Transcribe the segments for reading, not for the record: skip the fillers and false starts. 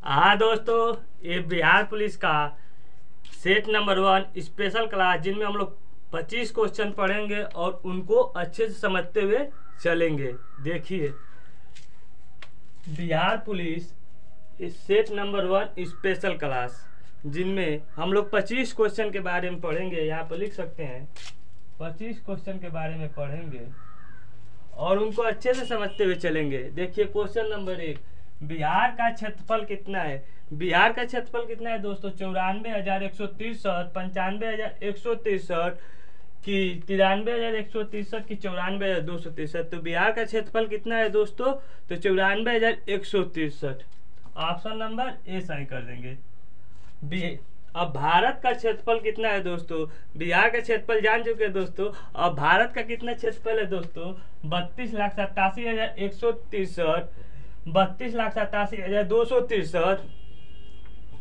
हाँ दोस्तों, ये बिहार पुलिस का सेट नंबर 1 स्पेशल क्लास, जिनमें हम लोग 25 क्वेश्चन पढ़ेंगे और उनको अच्छे से समझते हुए चलेंगे। देखिए, बिहार पुलिस इस सेट नंबर 1 स्पेशल क्लास, जिनमें हम लोग 25 क्वेश्चन के बारे में पढ़ेंगे। यहाँ पर लिख सकते हैं 25 क्वेश्चन के बारे में पढ़ेंगे और उनको अच्छे से समझते हुए चलेंगे। देखिए, क्वेश्चन नंबर 1, बिहार का क्षेत्रफल कितना है। बिहार का क्षेत्रफल कितना है दोस्तों? 94,163, 95,163 की 93,163 की 94,263। तो बिहार का क्षेत्रफल कितना है दोस्तों? तो 94,163। ऑप्शन नंबर ए सही कर देंगे। अब भारत का क्षेत्रफल कितना है दोस्तों? बिहार का क्षेत्रफल जान चुके हैं दोस्तों। अब भारत का कितना क्षेत्रफल है दोस्तों? 32,87,163, 32,87,263,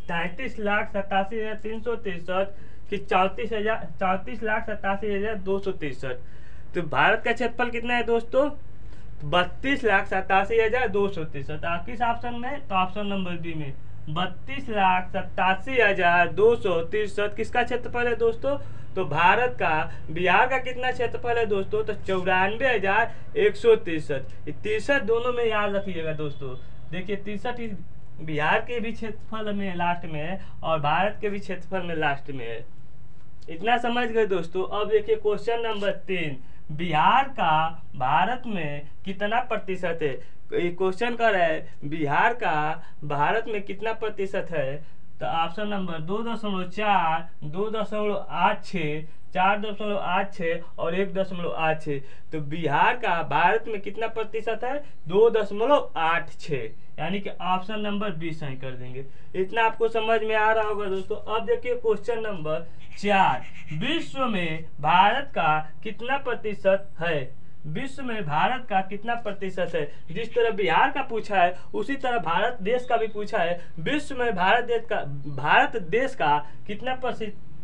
33,87,363 की 34,87,263। तो भारत का क्षेत्रफल कितना है दोस्तों? 32,87,263। किस ऑप्शन में? तो ऑप्शन नंबर बी में 32,87,263 किसका क्षेत्रफल है दोस्तों? तो भारत का। बिहार का कितना क्षेत्रफल है दोस्तों? तो 94,163। 63 दोनों में याद रखिएगा दोस्तों। देखिए, 63 बिहार के भी क्षेत्रफल में लास्ट में है और भारत के भी क्षेत्रफल में लास्ट में है। इतना समझ गए दोस्तों। अब देखिए क्वेश्चन नंबर 3, बिहार का भारत में कितना प्रतिशत है। ये क्वेश्चन कर रहा है बिहार का भारत में कितना प्रतिशत है। तो ऑप्शन नंबर 2.4, 2.86, 4.86 और 1.86। तो बिहार का भारत में कितना प्रतिशत है? 2.86, यानी कि ऑप्शन नंबर बी सही कर देंगे। इतना आपको समझ में आ रहा होगा दोस्तों। अब देखिए क्वेश्चन नंबर 4, विश्व में भारत का कितना प्रतिशत है। विश्व में भारत का कितना प्रतिशत है। जिस तरह बिहार का पूछा है उसी तरह भारत देश का भी पूछा है। विश्व में भारत देश का कितना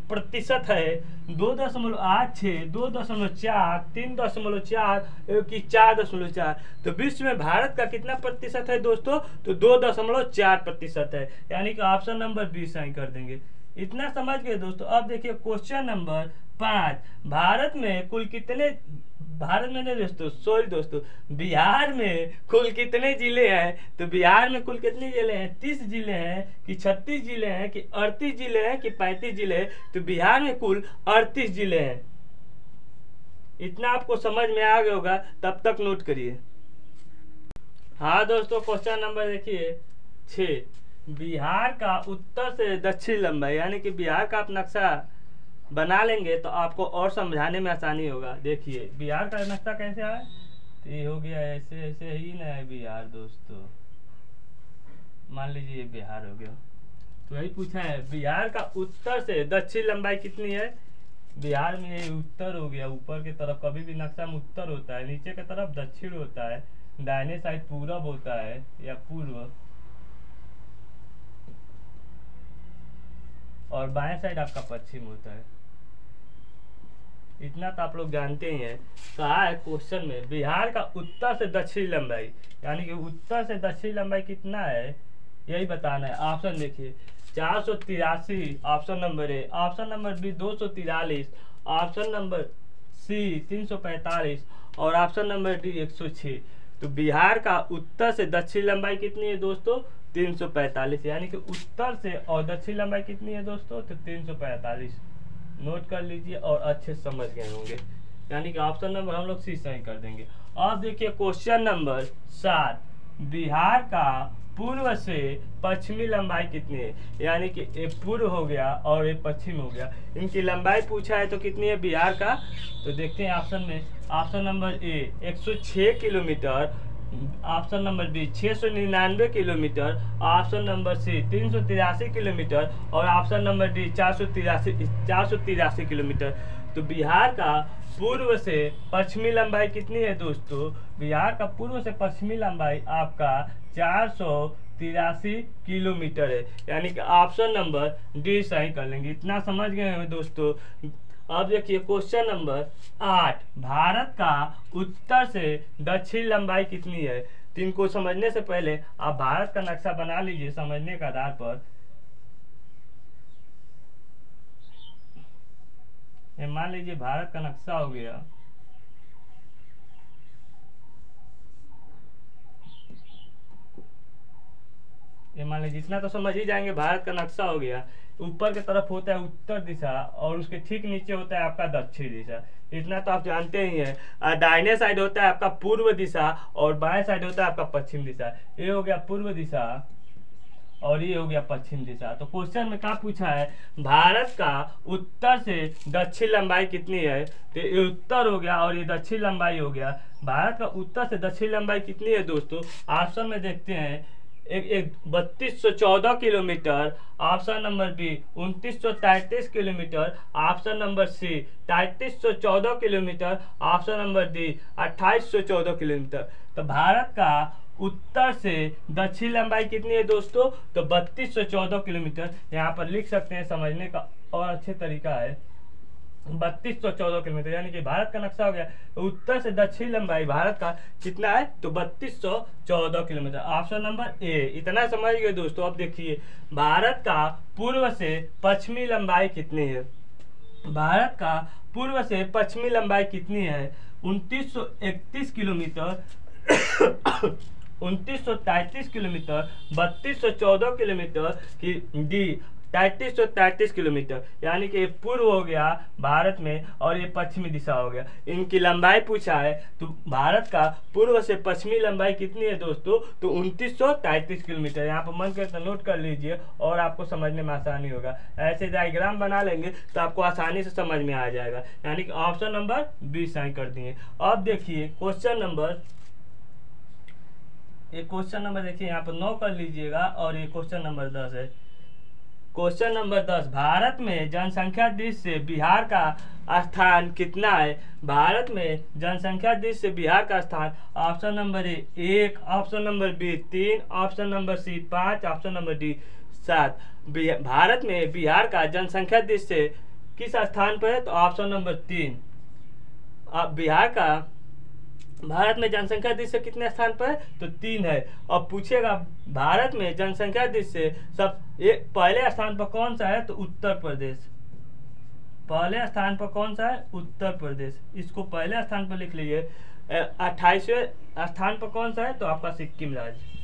प्रतिशत है। 2.86, 2.4, 3.4 की 4.4। तो विश्व में भारत का कितना प्रतिशत है दोस्तों? तो 2.4 प्रतिशत है, यानी कि ऑप्शन नंबर बी सही कर देंगे। इतना समझ गए दोस्तों। अब देखिए क्वेश्चन नंबर 5, बिहार में कुल कितने जिले हैं। तो बिहार में कुल कितने जिले हैं? 30 जिले हैं कि 36 जिले हैं कि 38 जिले हैं कि 35 जिले हैं। तो बिहार में कुल 38 जिले हैं। इतना आपको समझ में आ गया होगा, तब तक नोट करिए। हाँ दोस्तों, क्वेश्चन नंबर देखिए 6, बिहार का उत्तर से दक्षिण लंबाई, यानी कि बिहार का आप नक्शा बना लेंगे तो आपको और समझाने में आसानी होगा। देखिए बिहार का नक्शा कैसे है। तो ये हो गया ऐसे ऐसे ही ना है बिहार दोस्तों। मान लीजिए ये बिहार हो गया। तो यही पूछा है बिहार का उत्तर से दक्षिण लंबाई कितनी है। बिहार में ये उत्तर हो गया। ऊपर की तरफ कभी भी नक्शा में उत्तर होता है, नीचे की तरफ दक्षिण होता है, दाहिने साइड पूरब होता है या पूर्व, और बाएं साइड आपका पश्चिम होता है। इतना तो आप लोग जानते ही हैं। कहा है क्वेश्चन में बिहार का उत्तर से दक्षिण लंबाई, यानी कि उत्तर से दक्षिण लंबाई कितना है, यही बताना है। ऑप्शन देखिए 483, option number A, option number B 243, option number C 345 और ऑप्शन नंबर डी 106। तो बिहार का उत्तर से दक्षिण लंबाई कितनी है दोस्तों? 345, यानी कि उत्तर से और दक्षिण लंबाई कितनी है दोस्तों? तो 345। नोट कर लीजिए और अच्छे समझ गए होंगे, यानी कि ऑप्शन नंबर हम लोग सी सही कर देंगे। अब देखिए क्वेश्चन नंबर 7, बिहार का पूर्व से पश्चिमी लंबाई कितनी है। यानी कि ये पूर्व हो गया और ये पश्चिम हो गया, इनकी लंबाई पूछा है तो कितनी है बिहार का। तो देखते हैं ऑप्शन में। Option number A 106 kilometre, option number B 699 kilometre, option number C 383 kilometre और ऑप्शन नंबर डी 483 किलोमीटर। तो बिहार का पूर्व से पश्चिमी लंबाई कितनी है दोस्तों? बिहार का पूर्व से पश्चिमी लंबाई आपका 483 किलोमीटर है, यानी कि ऑप्शन नंबर डी सही कर लेंगे। इतना समझ गए हैं दोस्तों। अब देखिए क्वेश्चन नंबर 8, भारत का उत्तर से दक्षिण लंबाई कितनी है। तो इनको समझने से पहले आप भारत का नक्शा बना लीजिए समझने के आधार पर। ये मान लीजिए भारत का नक्शा हो गया। ये मान लीजिए इतना तो समझ ही जाएंगे, भारत का नक्शा हो गया। ऊपर की तरफ होता है उत्तर दिशा और उसके ठीक नीचे होता है आपका दक्षिण दिशा, इतना तो आप जानते ही हैं। दाहिने साइड होता है आपका पूर्व दिशा और बाएं साइड होता है आपका पश्चिम दिशा। ये हो गया पूर्व दिशा और ये हो गया पश्चिम दिशा। तो क्वेश्चन में क्या पूछा है, भारत का उत्तर से दक्षिण लंबाई कितनी है, तो ये उत्तर हो गया और ये दक्षिण लंबाई हो गया। भारत का उत्तर से दक्षिण लंबाई कितनी है दोस्तों, ऑप्शन में देखते हैं। एक 3214 kilometre, option number B 2933 kilometre, option number C 3314 kilometre, option number D 2814 kilometre. तो भारत का उत्तर से दक्षिण लंबाई कितनी है दोस्तों, तो 3214 किलोमीटर। यहाँ पर लिख सकते हैं, समझने का और अच्छे तरीका है। 3214 किलोमीटर, यानी कि भारत का नक्शा हो गया। उत्तर से दक्षिण लंबाई भारत का कितना है, तो 3214 किलोमीटर, ऑप्शन नंबर ए। इतना समझ गए दोस्तों। अब देखिए भारत का पूर्व से पश्चिमी लंबाई कितनी है। भारत का पूर्व से पश्चिमी लंबाई कितनी है, 2931 किलोमीटर 2933 किलोमीटर, 3214 किलोमीटर की डी 3333 किलोमीटर, यानी कि पूर्व हो गया भारत में और ये पश्चिमी दिशा हो गया। इनकी लंबाई पूछा है, तो भारत का पूर्व से पश्चिमी लंबाई कितनी है दोस्तों, तो 2933 किलोमीटर। यहाँ पर मन करके नोट कर लीजिए और आपको समझने में आसानी होगा। ऐसे डायग्राम बना लेंगे तो आपको आसानी से समझ में आ जाएगा। यानी कि ऑप्शन नंबर बी सही कर दिए। अब देखिए क्वेश्चन नंबर देखिए यहाँ पर 9 कर लीजिएगा और ये क्वेश्चन नंबर 10 है। क्वेश्चन नंबर 10, भारत में जनसंख्या दृष्टि से बिहार का स्थान कितना है। भारत में जनसंख्या दृष्टि से बिहार का स्थान, option number A 1, option number B 3, option number C 5, option number D 7। Bharat में बिहार का जनसंख्या दृष्टि से किस स्थान पर है, तो ऑप्शन नंबर 3। अब बिहार का भारत में जनसंख्या दृष्टि से कितने स्थान पर है, तो 3 है। अब पूछेगा भारत में जनसंख्या दृष्टि से पहले स्थान पर कौन सा है, तो उत्तर प्रदेश। पहले स्थान पर कौन सा है, उत्तर प्रदेश। इसको पहले स्थान पर लिख लीजिए। 28वें स्थान पर कौन सा है, तो आपका सिक्किम राज्य।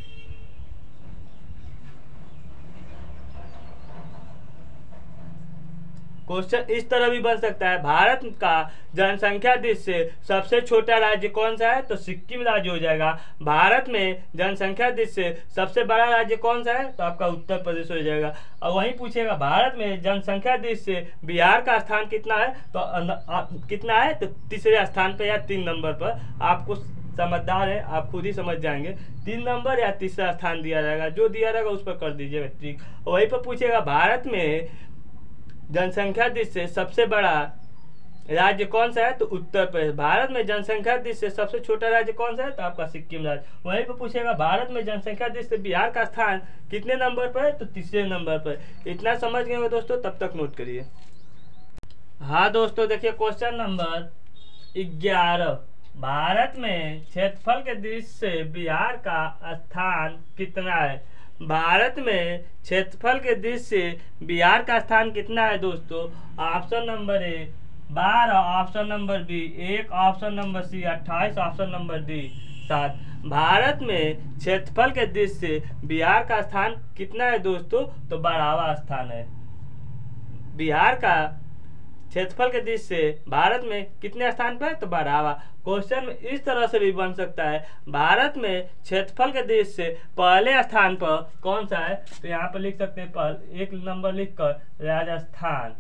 क्वेश्चन इस तरह भी बन सकता है, भारत का जनसंख्या दृष्टि से सबसे छोटा राज्य कौन सा है, तो सिक्किम राज्य हो जाएगा। भारत में जनसंख्या दृष्टि से सबसे बड़ा राज्य कौन सा है, तो आपका उत्तर प्रदेश हो जाएगा। और वहीं पूछेगा भारत में जनसंख्या दृष्टि से बिहार का स्थान कितना है, तो कितना है, तो तीसरे स्थान पर या 3 नंबर पर। आपको समझदार है, आप खुद ही समझ जाएंगे। 3 नंबर या तीसरा स्थान दिया जाएगा, जो दिया रहेगा उस पर कर दीजिएगा ट्रिक। वहीं पर पूछेगा भारत में जनसंख्या दृष्टि से सबसे बड़ा राज्य कौन सा है, तो उत्तर प्रदेश। भारत में जनसंख्या दृष्टि से सबसे छोटा राज्य कौन सा है, तो आपका सिक्किम राज्य। वहीं पर पूछेगा भारत में जनसंख्या दृष्टि से बिहार का स्थान कितने नंबर पर है, तो तीसरे नंबर पर। इतना समझ गए हो दोस्तों, तब तक नोट करिए। हाँ दोस्तों देखिए क्वेश्चन नंबर 11, भारत में क्षेत्रफल के दृष्टि से बिहार का स्थान कितना है। भारत में क्षेत्रफल के दृष्टि से बिहार का स्थान कितना है दोस्तों, option number A 12, option number B 1, option number C 28, option number D 7। Bharat में क्षेत्रफल के दृष्टि से बिहार का स्थान कितना है दोस्तों, तो 12वां स्थान है। बिहार का क्षेत्रफल के दृष्टि से भारत में कितने स्थान पर है, तो 12वां। क्वेश्चन में इस तरह से भी बन सकता है, भारत में क्षेत्रफल के दृष्टि से पहले स्थान पर कौन सा है, तो यहाँ पर लिख सकते हैं पहले 1 नंबर लिखकर राजस्थान।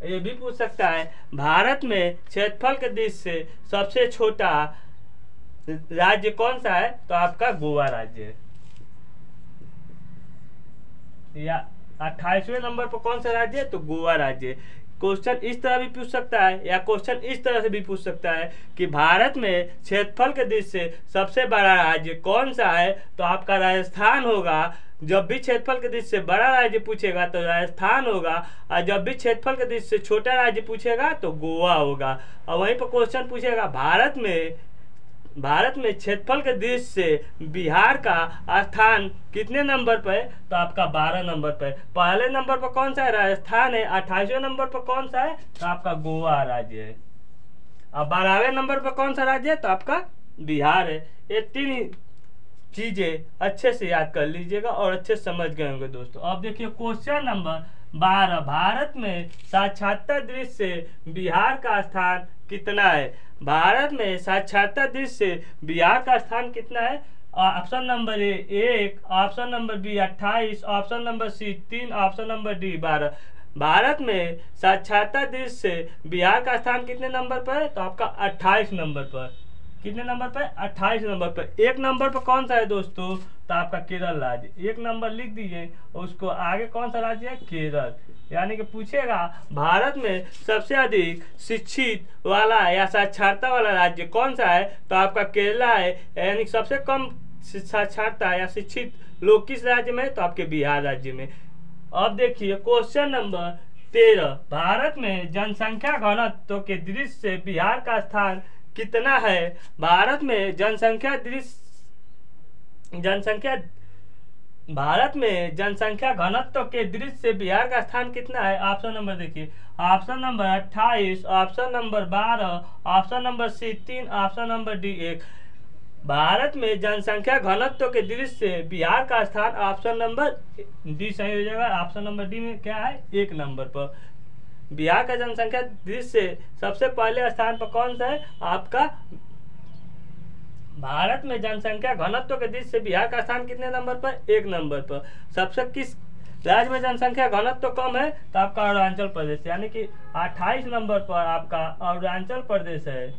ये भी पूछ सकता है भारत में क्षेत्रफल के दृष्टि से सबसे छोटा राज्य कौन सा है, तो आपका गोवा राज्य है। या 28वें नंबर पर कौन सा राज्य है, तो गोवा राज्य। क्वेश्चन इस तरह भी पूछ सकता है, या क्वेश्चन इस तरह से भी पूछ सकता है कि भारत में क्षेत्रफल के दृष्टि से सबसे बड़ा राज्य कौन सा है, तो आपका राजस्थान होगा। जब भी क्षेत्रफल के दृष्टि से बड़ा राज्य पूछेगा तो राजस्थान होगा, और जब भी क्षेत्रफल के दृष्टि से छोटा राज्य पूछेगा तो गोवा होगा। और वहीं पर क्वेश्चन पूछेगा भारत में क्षेत्रफल के दृष्टि से बिहार का स्थान कितने नंबर पर है, तो आपका 12 नंबर पर। पहले नंबर पर कौन सा है, राजस्थान है। 28वें नंबर पर कौन सा है, तो आपका गोवा राज्य है। अब 12वें नंबर पर कौन सा राज्य है, तो आपका बिहार है। ये तीन चीजें अच्छे से याद कर लीजिएगा और अच्छे से समझ गए होंगे दोस्तों। अब देखिए क्वेश्चन नंबर 12, भारत में साक्षरता दृष्टि से बिहार का स्थान कितना है। भारत में साक्षरता दृष्टि से बिहार का स्थान कितना है। Option number A 1, option number B 28, option number C 3, option number D 12। Bharat में साक्षरता दृष्टि से बिहार का स्थान कितने नंबर पर है, तो आपका 28 नंबर पर। कितने नंबर पर, 28 नंबर पर। एक नंबर पर कौन सा है दोस्तों, तो आपका केरल राज्य। एक नंबर लिख दीजिए और उसको आगे कौन सा राज्य है, केरल। यानी कि पूछेगा भारत में सबसे अधिक शिक्षित वाला या साक्षरता वाला राज्य कौन सा है, तो आपका केरला है। यानी सबसे कम साक्षरता या शिक्षित लोग किस राज्य में है, तो आपके बिहार राज्य में। अब देखिए क्वेश्चन नंबर 13, भारत में जनसंख्या घनत्व के दृष्टि से बिहार का स्थान कितना है। भारत में जनसंख्या घनत्व के दृष्टि से बिहार का स्थान कितना है। ऑप्शन नंबर देखिए, option number 28, option number 12, option number C 3, option number D 1। Bharat में जनसंख्या घनत्व के दृष्टि से बिहार का स्थान ऑप्शन नंबर डी सही हो जाएगा। ऑप्शन नंबर डी में क्या है, 1 नंबर पर। बिहार का जनसंख्या दृष्टि से सबसे पहले स्थान पर कौन सा है, आपका भारत में जनसंख्या घनत्व के दृष्टि से बिहार का स्थान कितने नंबर पर, 1 नंबर पर। सबसे किस राज्य में जनसंख्या घनत्व कम है, तो आपका अरुणाचल प्रदेश। यानी कि 28 नंबर पर आपका अरुणाचल प्रदेश है।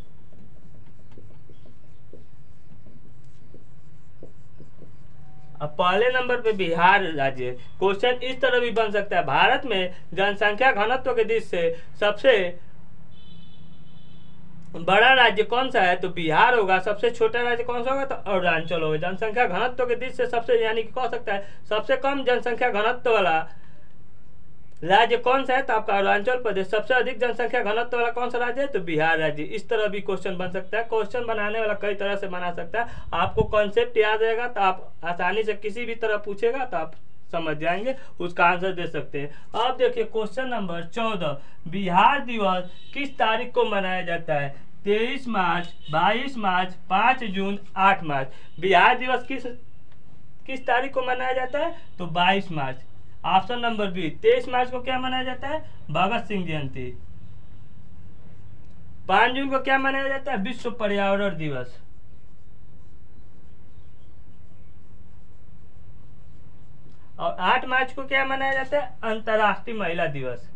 अब पहले नंबर पे बिहार राज्य। क्वेश्चन इस तरह भी बन सकता है, भारत में जनसंख्या घनत्व के दृष्टि से सबसे बड़ा राज्य कौन सा है, तो बिहार होगा। सबसे छोटा राज्य कौन सा होगा, तो अरुणाचल होगा। जनसंख्या घनत्व के दृष्टि से सबसे, यानी कि कह सकता है सबसे कम जनसंख्या घनत्व वाला राज्य कौन सा है, तो आपका अरुणाचल प्रदेश। सबसे अधिक जनसंख्या घनत्व वाला कौन सा राज्य है, तो बिहार राज्य। इस तरह भी क्वेश्चन बन सकता है। क्वेश्चन बनाने वाला कई तरह से बना सकता है। आपको कॉन्सेप्ट याद रहेगा तो आप आसानी से किसी भी तरह पूछेगा तो आप समझ जाएंगे, उसका आंसर दे सकते हैं। अब देखिए क्वेश्चन नंबर 14, बिहार दिवस किस तारीख को मनाया जाता है। 23 मार्च, 22 मार्च, 5 जून, 8 मार्च। बिहार दिवस किस तारीख को मनाया जाता है, तो 22 मार्च। ऑप्शन नंबर बी, 23 मार्च को क्या मनाया जाता है, भगत सिंह जयंती। 5 जून को क्या मनाया जाता है, विश्व पर्यावरण दिवस। और 8 मार्च को क्या मनाया जाता है, अंतर्राष्ट्रीय महिला दिवस।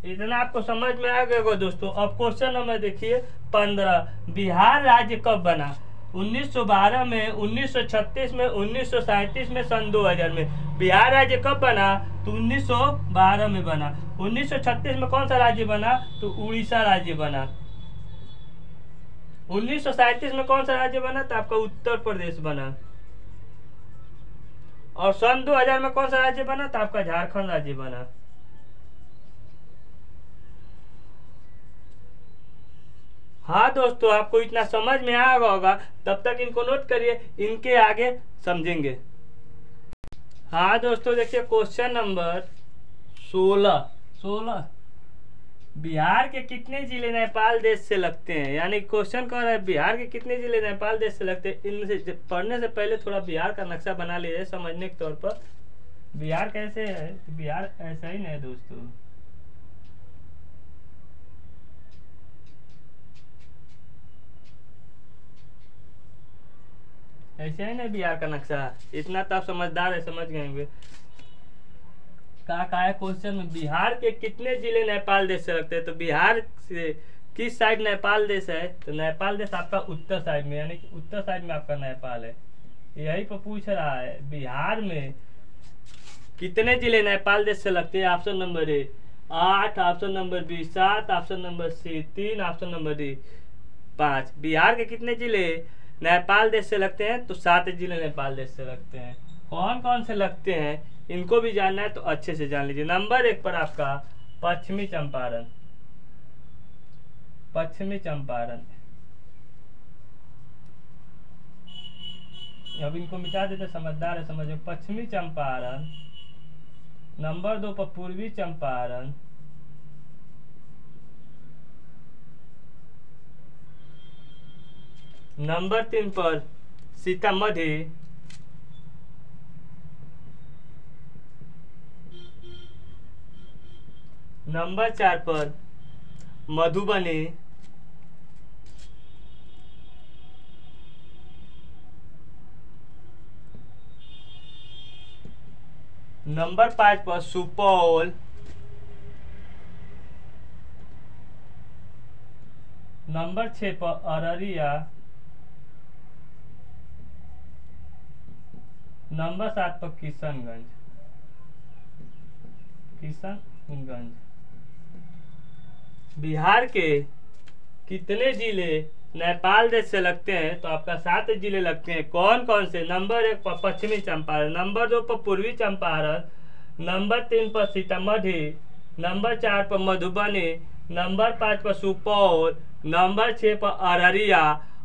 इतना आपको समझ में आ गया दोस्तों। अब क्वेश्चन नंबर देखिए 15, बिहार राज्य कब बना। 1912 में, 1936 में, 1937 में, सन 2000 में। बिहार राज्य कब बना, तो 1912 में बना। 1936 में कौन सा राज्य बना, तो उड़ीसा राज्य बना। 1937 में कौन सा राज्य बना, तो आपका उत्तर प्रदेश बना। और सन 2000 में कौन सा राज्य बना, तो आपका झारखंड राज्य बना। हाँ दोस्तों, आपको इतना समझ में आ गया होगा, तब तक इनको नोट करिए, इनके आगे समझेंगे। हाँ दोस्तों देखिए क्वेश्चन नंबर 16, बिहार के कितने जिले नेपाल देश से लगते हैं। यानी क्वेश्चन कह रहा है बिहार के कितने जिले नेपाल देश से लगते हैं। इनमें से पढ़ने से पहले थोड़ा बिहार का नक्शा बना लीजिए समझने के तौर पर। बिहार कैसे है, तो बिहार ऐसा ही नहीं है दोस्तों। ऐसे ही नहीं बिहार का नक्शा। इतना तो आप समझदार है, समझ गए होंगे। कहा है क्वेश्चन में, बिहार के कितने जिले नेपाल देश से लगते हैं। तो बिहार से किस साइड नेपाल देश है, तो नेपाल देश आपका उत्तर साइड में, यानी कि उत्तर साइड में आपका नेपाल है। यही पर पूछ रहा है बिहार में कितने जिले नेपाल देश से लगते हैं। Option number A, 8, option number B 7, option number C 3, option number D 5। Bihar के कितने जिले नेपाल देश से लगते हैं? तो 7 जिले नेपाल देश से लगते हैं। कौन कौन से लगते हैं इनको भी जानना है तो अच्छे से जान लीजिए। नंबर 1 पर आपका पश्चिमी चंपारण। पश्चिमी चंपारण, अब इनको मिटा देते, समझदार है समझो। पश्चिमी चंपारण। नंबर 2 पर पूर्वी चंपारण। नंबर 3 पर सीतामढ़ी। नंबर 4 पर मधुबनी। नंबर 5 पर सुपौल। नंबर 6 पर अररिया। नंबर 7 पर किशनगंज। किशनगंज। बिहार के कितने जिले नेपाल देश से लगते हैं? तो आपका 7 जिले लगते हैं। कौन कौन से? नंबर 1 पर पश्चिमी चंपारण। नंबर 2 पर पूर्वी चंपारण। नंबर 3 पर सीतामढ़ी। नंबर 4 पर मधुबनी। नंबर 5 पर सुपौल। नंबर 6 पर अररिया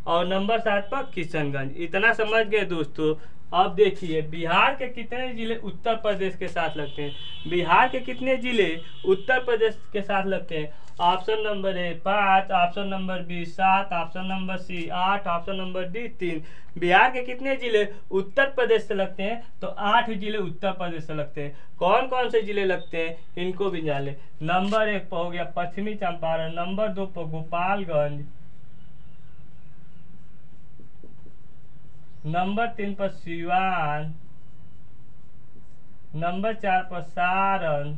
और नंबर 7 पर किशनगंज। इतना समझ गए दोस्तों। अब देखिए बिहार के कितने जिले उत्तर प्रदेश के साथ लगते हैं? बिहार के कितने जिले उत्तर प्रदेश के साथ लगते हैं? Option number A 5, option number B 7, option number C 8, option number D 3। Bihar के कितने जिले उत्तर प्रदेश से लगते हैं? तो 8 जिले उत्तर प्रदेश से लगते हैं। कौन कौन से जिले लगते हैं इनको भी जान ले। नंबर 1 पर हो गया पश्चिमी चंपारण। नंबर 2 पर गोपालगंज। नंबर 3 पर सिवान। नंबर 4 पर सारण।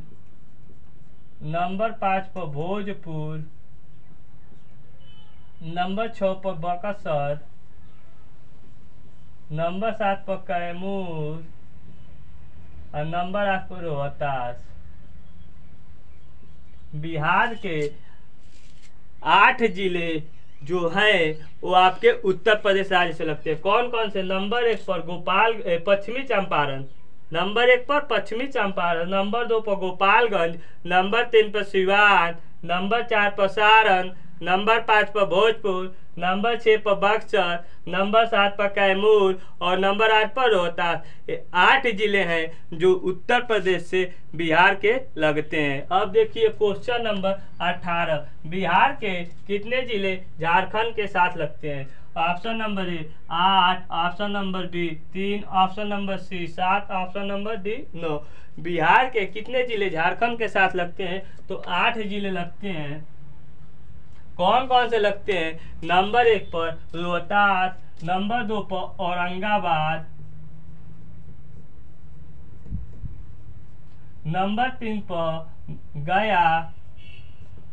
नंबर 5 पर भोजपुर। नंबर 6 पर बक्सर। नंबर 7 पर कैमूर और नंबर 8 पर रोहतास। बिहार के 8 जिले जो हैं वो आपके उत्तर प्रदेश राज्य से लगते हैं। कौन कौन से? नंबर 1 पर पश्चिमी चंपारण। नंबर 1 पर पश्चिमी चंपारण। नंबर 2 पर गोपालगंज। नंबर 3 पर सिवान। नंबर 4 पर सारण। नंबर 5 पर भोजपुर। नंबर 6 पर बक्सर। नंबर 7 पर कैमूर और नंबर 8 पर रोहतास। ये 8 जिले हैं जो उत्तर प्रदेश से बिहार के लगते हैं। अब देखिए क्वेश्चन नंबर 18। बिहार के कितने जिले झारखंड के साथ लगते हैं? Option number A 8, option number B 3, option number C 7, option number D 9। Bihar के कितने जिले झारखंड के साथ लगते हैं? तो 8 जिले लगते हैं। कौन कौन से लगते हैं? नंबर 1 पर रोहतास। नंबर 2 पर औरंगाबाद। नंबर 3 पर गया।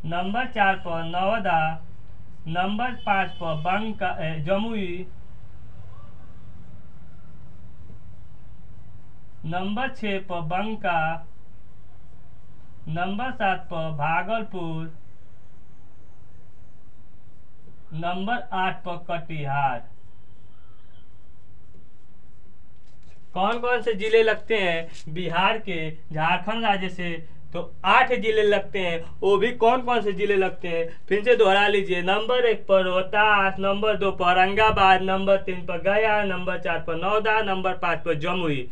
नंबर 4 पर नवादा। नंबर 5 पर जमुई। नंबर 6 पर बंका। नंबर 7 पर भागलपुर। नंबर 8 पर कटिहार। कौन कौन से जिले लगते हैं बिहार के झारखंड राज्य से? तो 8 जिले लगते हैं। वो भी कौन कौन से जिले लगते हैं फिर से दोहरा लीजिए। नंबर 1 पर रोहतास। नंबर 2 पर औरंगाबाद। नंबर 3 पर गया। नंबर 4 पर नवादा। नंबर 5 पर जमुई।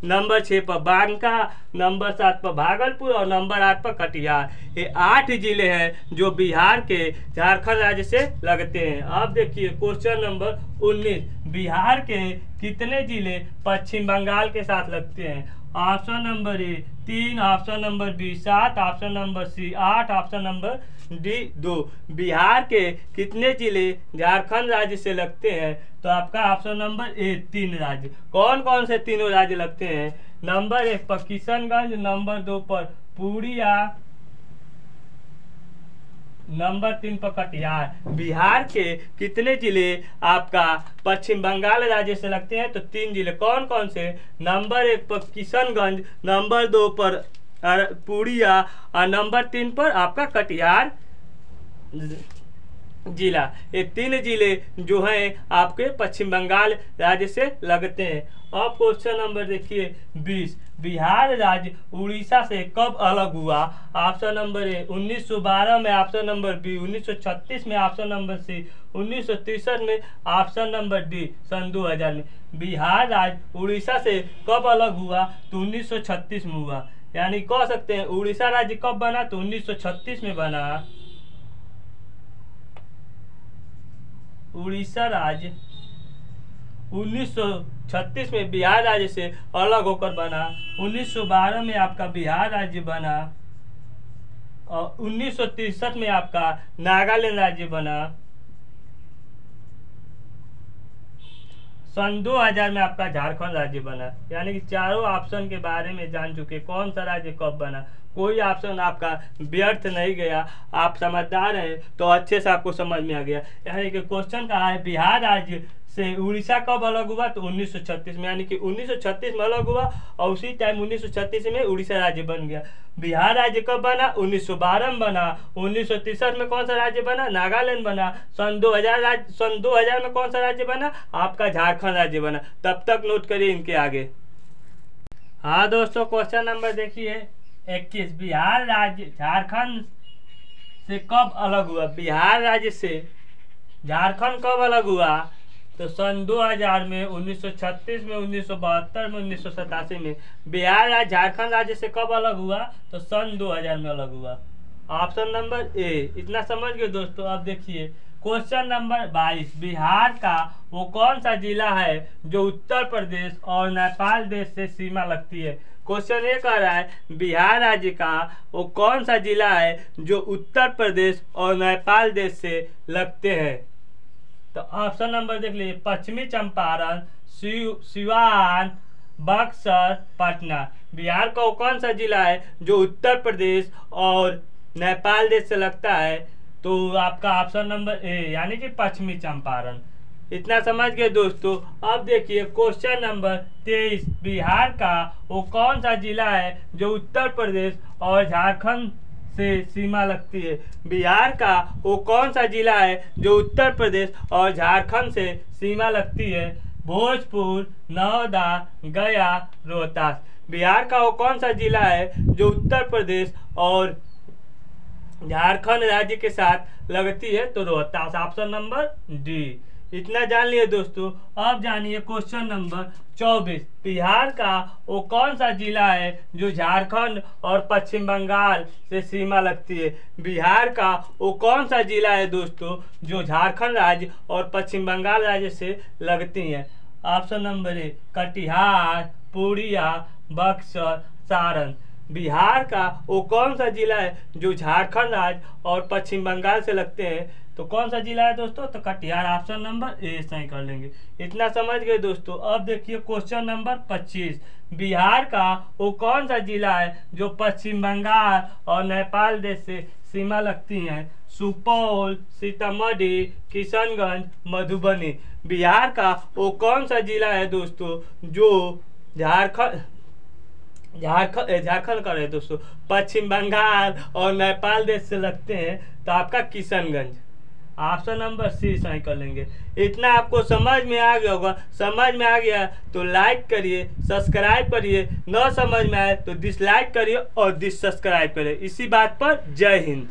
नंबर 6 पर बांका। नंबर 7 पर भागलपुर और नंबर 8 पर कटिहार। ये 8 जिले हैं जो बिहार के झारखंड राज्य से लगते हैं। अब देखिए क्वेश्चन नंबर 19। बिहार के कितने जिले पश्चिम बंगाल के साथ लगते हैं? Option number A 3, option number B 7, option number C 8, option number D 2। Bihar के कितने जिले झारखंड राज्य से लगते हैं? तो आपका ऑप्शन नंबर ए 3 राज्य। कौन कौन से तीनों राज्य लगते हैं? नंबर 1 पर किशनगंज। नंबर 2 पर पूर्णिया। नंबर 3 पर कटिहार। बिहार के कितने जिले आपका पश्चिम बंगाल राज्य से लगते हैं? तो 3 जिले। कौन कौन से? नंबर 1 पर किशनगंज। नंबर 2 पर पूर्णिया और नंबर 3 पर आपका कटिहार जिला। ये 3 जिले जो हैं आपके पश्चिम बंगाल राज्य से लगते हैं। अब क्वेश्चन नंबर देखिए 20, बिहार राज्य उड़ीसा से कब अलग हुआ? ऑप्शन नंबर ए 1912 में, ऑप्शन नंबर बी 1936 में, ऑप्शन नंबर सी 1963 में, ऑप्शन नंबर डी सन 2000 में। बिहार राज्य उड़ीसा से कब अलग हुआ? तो 1936 में हुआ। यानी कह सकते हैं उड़ीसा राज्य कब बना? तो 1936 में बना। उड़ीसा राज्य 1936 में बिहार राज्य से अलग होकर बना। 1912 में आपका बिहार राज्य बना और 1963 में आपका नागालैंड राज्य बना। सन 2000 में आपका झारखंड राज्य बना। यानी कि चारों ऑप्शन के बारे में जान चुके कौन सा राज्य कब बना। कोई ऑप्शन आपका व्यर्थ नहीं गया। आप समझदार हैं तो अच्छे से आपको समझ में आ गया। यानी कि क्वेश्चन कहा है बिहार राज्य से उड़ीसा कब अलग हुआ? तो 1936 में। यानी कि 1936 में अलग हुआ और उसी टाइम 1936 में उड़ीसा राज्य बन गया। बिहार राज्य कब बना? 1912 में बना। 1963 में कौन सा राज्य बना? नागालैंड बना। सन 2000 में कौन सा राज्य बना? आपका झारखंड राज्य बना। तब तक नोट करिए इनके आगे। हाँ दोस्तों, क्वेश्चन नंबर देखिए 21, बिहार राज्य झारखंड से कब अलग हुआ? बिहार राज्य से झारखंड कब अलग हुआ? तो सन 2000 में, 1936 में, 1972 में, 1987 में। बिहार राज्य झारखंड राज्य से कब अलग हुआ? तो सन 2000 में अलग हुआ। ऑप्शन नंबर ए। इतना समझ गए दोस्तों। अब देखिए क्वेश्चन नंबर 22, बिहार का वो कौन सा जिला है जो उत्तर प्रदेश और नेपाल देश से सीमा लगती है? क्वेश्चन ये कह रहा है बिहार राज्य का वो कौन सा जिला है जो उत्तर प्रदेश और नेपाल देश से लगते हैं? तो ऑप्शन नंबर देख लीजिए, पश्चिमी चंपारण, सिवान, बक्सर, पटना। बिहार का वो कौन सा जिला है जो उत्तर प्रदेश और नेपाल देश से लगता है? तो आपका ऑप्शन नंबर ए यानी कि पश्चिमी चंपारण। इतना समझ गए दोस्तों। अब देखिए क्वेश्चन नंबर 23, बिहार का वो कौन सा जिला है जो उत्तर प्रदेश और झारखंड से सीमा लगती है? बिहार का वो कौन सा जिला है जो उत्तर प्रदेश और झारखंड से सीमा लगती है? भोजपुर, नवादा, गया, रोहतास। बिहार का वो कौन सा जिला है जो उत्तर प्रदेश और झारखंड राज्य के साथ लगती है? तो रोहतास। Option number D. इतना जान लिए दोस्तों। अब जानिए क्वेश्चन नंबर 24, बिहार का वो कौन सा जिला है जो झारखंड और पश्चिम बंगाल से सीमा लगती है? बिहार का वो कौन सा जिला है दोस्तों जो झारखंड राज्य और पश्चिम बंगाल राज्य से लगती हैं? ऑप्शन नंबर ए कटिहार, पूर्णिया, बक्सर, सारण। बिहार का वो कौन सा जिला है जो झारखंड राज्य और पश्चिम बंगाल से लगते हैं? तो कौन सा जिला है दोस्तों? तो कटिहार। ऑप्शन नंबर ए सही कर लेंगे। इतना समझ गए दोस्तों। अब देखिए क्वेश्चन नंबर 25, बिहार का वो कौन सा जिला है जो पश्चिम बंगाल और नेपाल देश से सीमा लगती हैं? सुपौल, सीतामढ़ी, किशनगंज, मधुबनी। बिहार का वो कौन सा जिला है दोस्तों जो झारखंड का है दोस्तों, पश्चिम बंगाल और नेपाल देश से लगते हैं? तो आपका किशनगंज। ऑप्शन नंबर सी सही कर लेंगे। इतना आपको समझ में आ गया होगा। समझ में आ गया तो लाइक करिए, सब्सक्राइब करिए। न समझ में आए तो डिसलाइक करिए और डिससब्सक्राइब करिए। इसी बात पर जय हिंद।